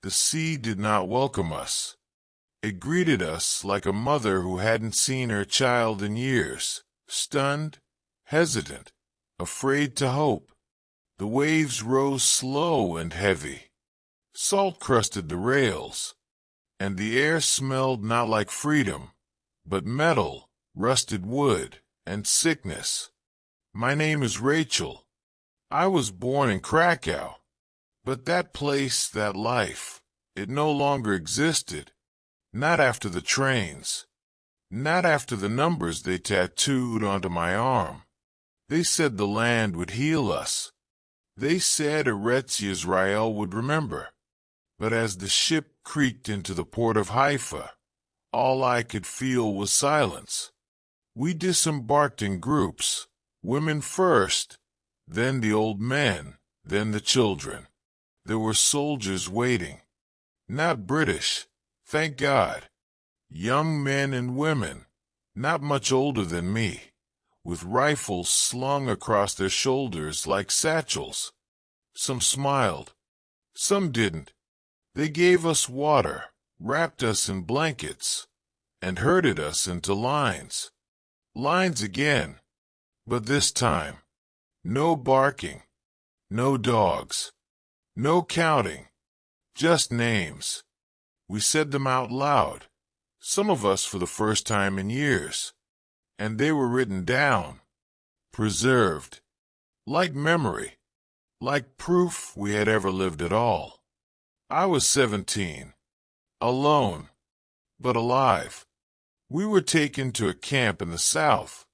The sea did not welcome us. It greeted us like a mother who hadn't seen her child in years, stunned, hesitant, afraid to hope. The waves rose slow and heavy. Salt crusted the rails, and the air smelled not like freedom, but metal, rusted wood, and sickness. My name is Rachel. I was born in Krakow, but that place, that life, it no longer existed. Not after the trains. Not after the numbers they tattooed onto my arm. They said the land would heal us. They said Eretz Yisrael would remember. But as the ship creaked into the port of Haifa, all I could feel was silence. We disembarked in groups, women first, then the old men, then the children. There were soldiers waiting. Not British, thank God. Young men and women, not much older than me, with rifles slung across their shoulders like satchels. Some smiled. Some didn't. They gave us water, wrapped us in blankets, and herded us into lines. Lines again, but this time, no barking, no dogs, no counting, just names. We said them out loud, some of us for the first time in years, and they were written down, preserved, like memory, like proof we had ever lived at all. I was 17, alone, but alive. We were taken to a camp in the south,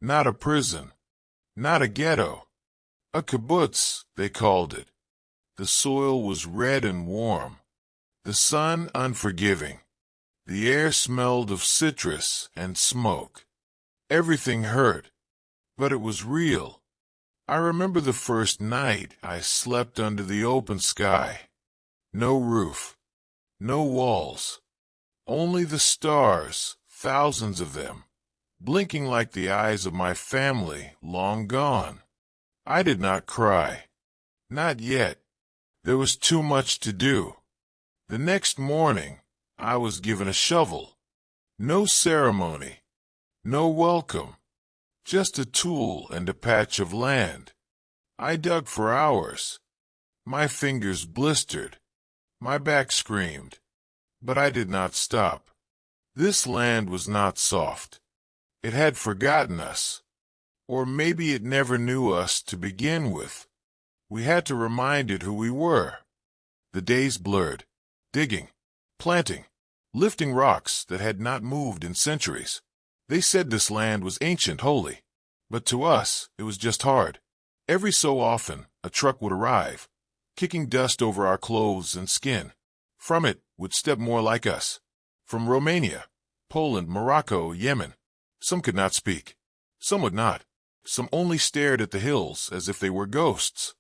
not a prison, not a ghetto, a kibbutz, they called it. The soil was red and warm, the sun unforgiving. The air smelled of citrus and smoke. Everything hurt, but it was real. I remember the first night I slept under the open sky. No roof, no walls, only the stars, thousands of them, blinking like the eyes of my family long gone. I did not cry. Not yet. There was too much to do. The next morning, I was given a shovel. No ceremony, no welcome, just a tool and a patch of land. I dug for hours. My fingers blistered. My back screamed. But I did not stop. This land was not soft. It had forgotten us. Or maybe it never knew us to begin with. We had to remind it who we were. The days blurred. Digging, planting, lifting rocks that had not moved in centuries. They said this land was ancient, holy. But to us, it was just hard. Every so often, a truck would arrive, kicking dust over our clothes and skin. From it would step more like us. From Romania, Poland, Morocco, Yemen. Some could not speak. Some would not. Some only stared at the hills as if they were ghosts.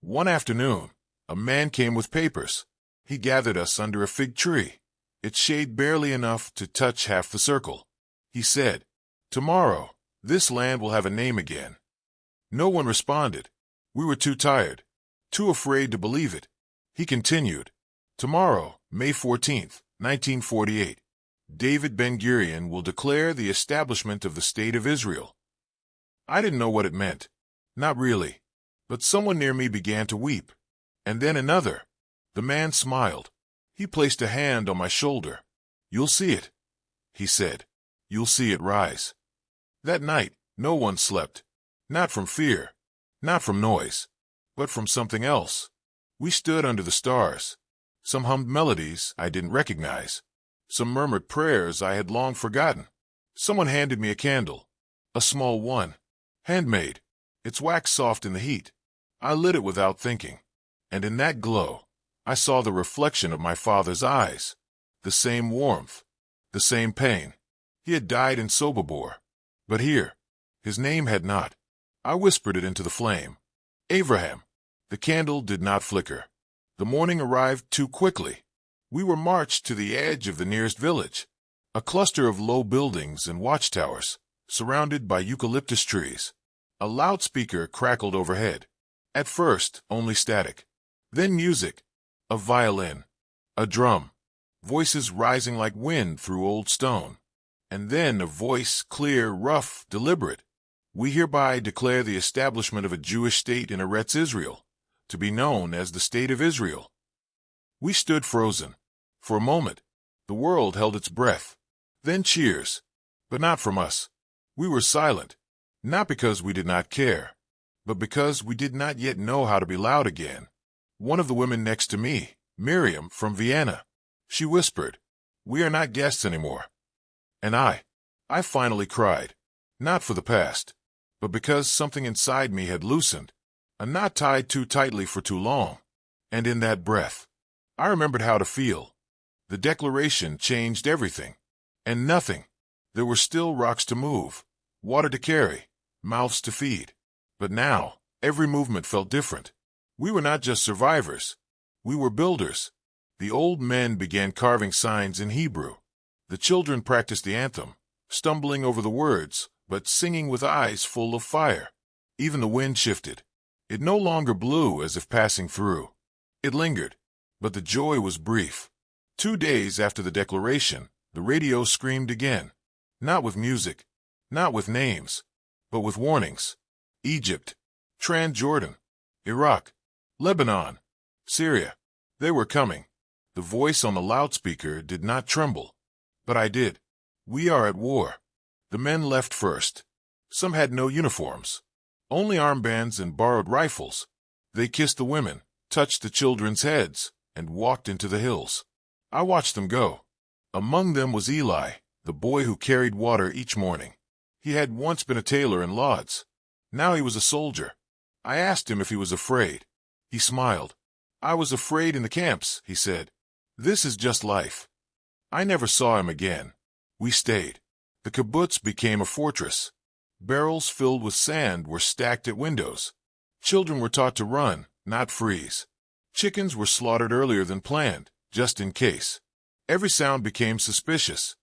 One afternoon, a man came with papers. He gathered us under a fig tree, its shade barely enough to touch half the circle. He said, "Tomorrow, this land will have a name again." No one responded. We were too tired, too afraid to believe it. He continued, "Tomorrow, May 14th, 1948, David Ben-Gurion will declare the establishment of the State of Israel." I didn't know what it meant. Not really. But someone near me began to weep. And then another. The man smiled. He placed a hand on my shoulder. "You'll see it," he said. "You'll see it rise." That night, no one slept. Not from fear, not from noise, but from something else. We stood under the stars. Some hummed melodies I didn't recognize. Some murmured prayers I had long forgotten. Someone handed me a candle. A small one. Handmade. Its wax soft in the heat. I lit it without thinking. And in that glow, I saw the reflection of my father's eyes. The same warmth. The same pain. He had died in Sobibor. But here, his name had not. I whispered it into the flame. Abraham. The candle did not flicker. The morning arrived too quickly. We were marched to the edge of the nearest village. A cluster of low buildings and watchtowers, surrounded by eucalyptus trees. A loudspeaker crackled overhead. At first, only static. Then music. A violin. A drum. Voices rising like wind through old stone. And then a voice, clear, rough, deliberate. We hereby declare the establishment of a Jewish state in Eretz Israel, to be known as the State of Israel. We stood frozen. For a moment, the world held its breath. Then cheers. But not from us. We were silent, not because we did not care, but because we did not yet know how to be loud again. One of the women next to me, Miriam from Vienna, she whispered, "We are not guests anymore." And I finally cried, not for the past, but because something inside me had loosened, a knot tied too tightly for too long. And in that breath, I remembered how to feel. The declaration changed everything. And nothing. There were still rocks to move, water to carry, mouths to feed. But now, every movement felt different. We were not just survivors. We were builders. The old men began carving signs in Hebrew. The children practiced the anthem, stumbling over the words, but singing with eyes full of fire. Even the wind shifted. It no longer blew as if passing through. It lingered, but the joy was brief. 2 days after the declaration, the radio screamed again. Not with music, not with names, but with warnings. Egypt, Transjordan, Iraq, Lebanon, Syria. They were coming. The voice on the loudspeaker did not tremble. But I did. We are at war. The men left first. Some had no uniforms, only armbands and borrowed rifles. They kissed the women, touched the children's heads, and walked into the hills. I watched them go. Among them was Eli, the boy who carried water each morning. He had once been a tailor in Lodz. Now he was a soldier. I asked him if he was afraid. He smiled. "I was afraid in the camps," he said. "This is just life." I never saw him again. We stayed. The kibbutz became a fortress. Barrels filled with sand were stacked at windows. Children were taught to run, not freeze. Chickens were slaughtered earlier than planned, just in case. Every sound became suspicious.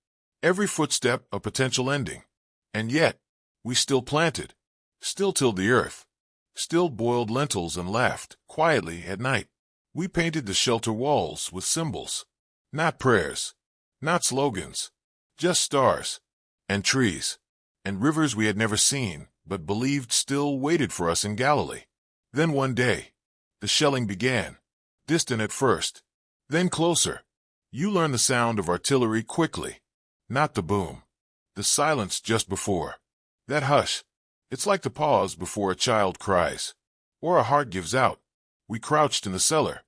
Every footstep a potential ending. And yet, we still planted, still tilled the earth, still boiled lentils and laughed quietly at night. We painted the shelter walls with symbols, not prayers, not slogans, just stars, and trees, and rivers we had never seen, but believed still waited for us in Galilee. Then one day, the shelling began, distant at first, then closer. You learn the sound of artillery quickly, not the boom, the silence just before. That hush, it's like the pause before a child cries, or a heart gives out. We crouched in the cellar.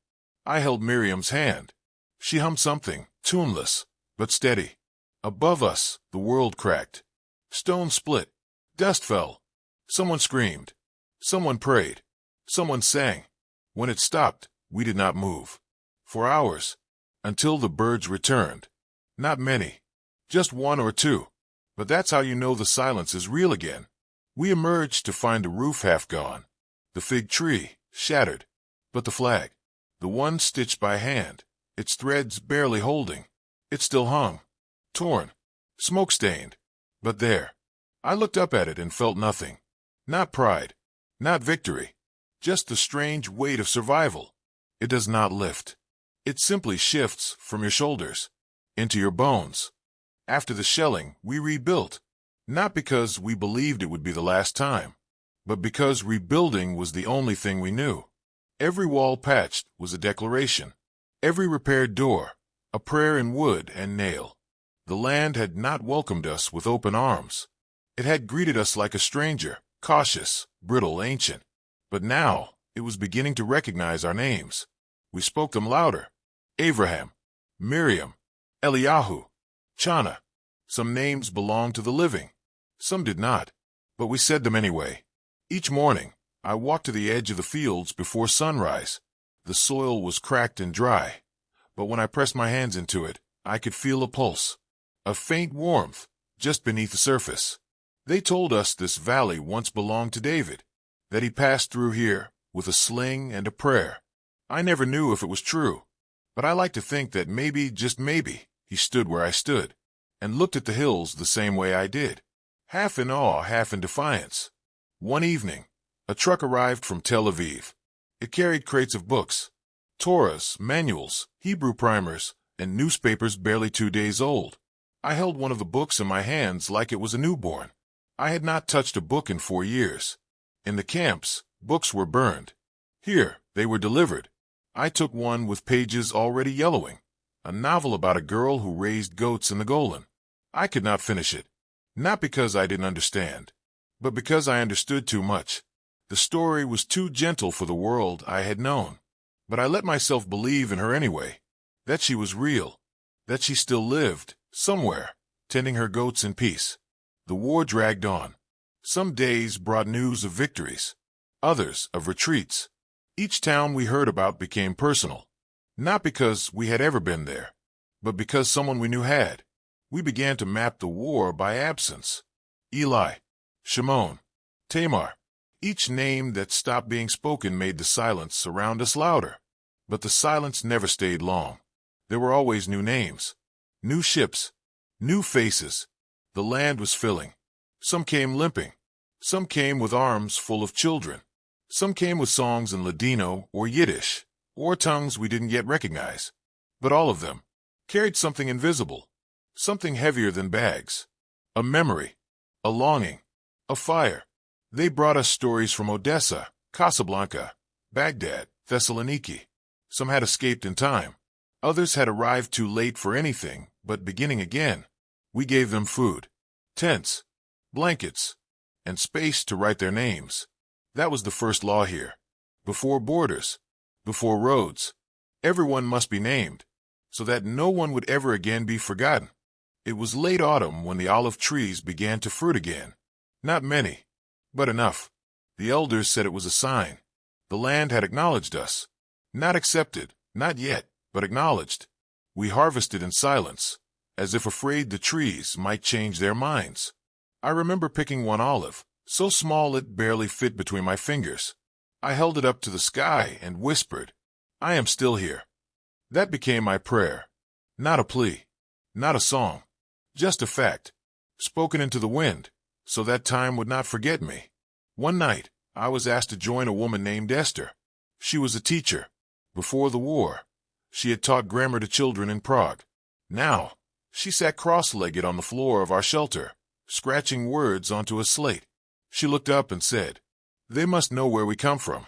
I held Miriam's hand. She hummed something, tuneless, but steady. Above us, the world cracked. Stones split. Dust fell. Someone screamed. Someone prayed. Someone sang. When it stopped, we did not move. For hours. Until the birds returned. Not many. Just 1 or 2. But that's how you know the silence is real again. We emerged to find the roof half gone. The fig tree, shattered. But the flag, the one stitched by hand, its threads barely holding, it still hung. Torn. Smoke-stained. But there. I looked up at it and felt nothing. Not pride. Not victory. Just the strange weight of survival. It does not lift. It simply shifts from your shoulders into your bones. After the shelling, we rebuilt. Not because we believed it would be the last time, but because rebuilding was the only thing we knew. Every wall patched was a declaration. Every repaired door, a prayer in wood and nail. The land had not welcomed us with open arms. It had greeted us like a stranger, cautious, brittle, ancient. But now, it was beginning to recognize our names. We spoke them louder. Abraham, Miriam, Eliyahu, Chana. Some names belonged to the living. Some did not. But we said them anyway. Each morning, I walked to the edge of the fields before sunrise. The soil was cracked and dry. But when I pressed my hands into it, I could feel a pulse. A faint warmth, just beneath the surface. They told us this valley once belonged to David, that he passed through here with a sling and a prayer. I never knew if it was true, but I like to think that maybe, just maybe, he stood where I stood, and looked at the hills the same way I did, half in awe, half in defiance. One evening, a truck arrived from Tel Aviv. It carried crates of books. Torahs, manuals, Hebrew primers, and newspapers barely 2 days old. I held one of the books in my hands like it was a newborn. I had not touched a book in 4 years. In the camps, books were burned. Here, they were delivered. I took one with pages already yellowing, a novel about a girl who raised goats in the Golan. I could not finish it, not because I didn't understand, but because I understood too much. The story was too gentle for the world I had known. But I let myself believe in her anyway, that she was real, that she still lived, somewhere, tending her goats in peace. The war dragged on. Some days brought news of victories, others of retreats. Each town we heard about became personal, not because we had ever been there, but because someone we knew had. We began to map the war by absence. Eli, Shimon, Tamar. Each name that stopped being spoken made the silence around us louder. But the silence never stayed long. There were always new names, new ships, new faces. The land was filling. Some came limping. Some came with arms full of children. Some came with songs in Ladino or Yiddish, or tongues we didn't yet recognize. But all of them carried something invisible, something heavier than bags, a memory, a longing, a fire. They brought us stories from Odessa, Casablanca, Baghdad, Thessaloniki. Some had escaped in time. Others had arrived too late for anything but beginning again. We gave them food, tents, blankets, and space to write their names. That was the first law here. Before borders, before roads, everyone must be named, so that no one would ever again be forgotten. It was late autumn when the olive trees began to fruit again. Not many, but enough. The elders said it was a sign. The land had acknowledged us. Not accepted, not yet, but acknowledged. We harvested in silence, as if afraid the trees might change their minds. I remember picking one olive, so small it barely fit between my fingers. I held it up to the sky and whispered, "I am still here." That became my prayer. Not a plea, not a song, just a fact, spoken into the wind, so that time would not forget me. One night, I was asked to join a woman named Esther. She was a teacher. Before the war, she had taught grammar to children in Prague. Now, she sat cross-legged on the floor of our shelter, scratching words onto a slate. She looked up and said, "They must know where we come from."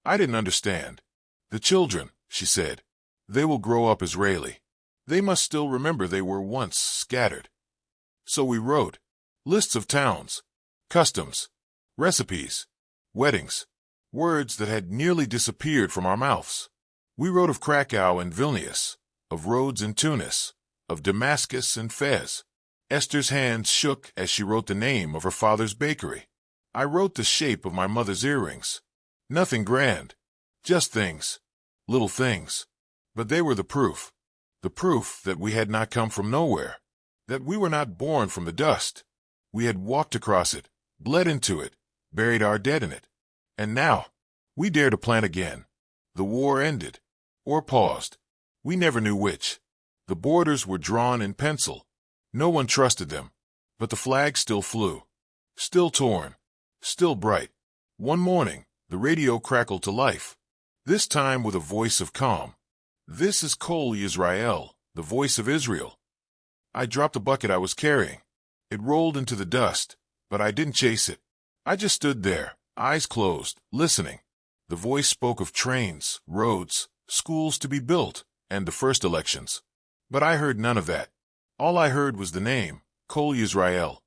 I didn't understand. "The children," she said, "they will grow up Israeli. They must still remember they were once scattered." So we wrote lists of towns, customs, recipes, weddings, words that had nearly disappeared from our mouths. We wrote of Krakow and Vilnius, of Rhodes and Tunis, of Damascus and Fez. Esther's hands shook as she wrote the name of her father's bakery. I wrote the shape of my mother's earrings. Nothing grand, just things, little things. But they were the proof that we had not come from nowhere, that we were not born from the dust. We had walked across it, bled into it, buried our dead in it. And now, we dare to plant again. The war ended, or paused. We never knew which. The borders were drawn in pencil. No one trusted them. But the flag still flew. Still torn. Still bright. One morning, the radio crackled to life. This time with a voice of calm. "This is Kol Yisrael, the voice of Israel." I dropped the bucket I was carrying. It rolled into the dust, but I didn't chase it. I just stood there, eyes closed, listening. The voice spoke of trains, roads, schools to be built, and the first elections. But I heard none of that. All I heard was the name, Kol Yisrael,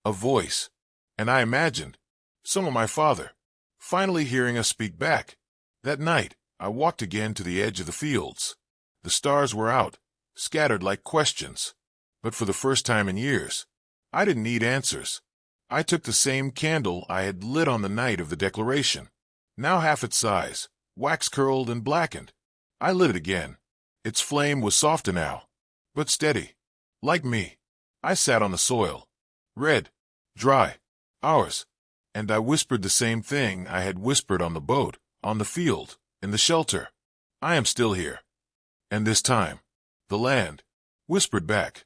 a voice. And I imagined, some of my father, finally hearing us speak back. That night, I walked again to the edge of the fields. The stars were out, scattered like questions. But for the first time in years, I didn't need answers. I took the same candle I had lit on the night of the declaration, now half its size, wax-curled and blackened. I lit it again. Its flame was softer now, but steady. Like me, I sat on the soil, red, dry, ours, and I whispered the same thing I had whispered on the boat, on the field, in the shelter. I am still here. And this time, the land whispered back.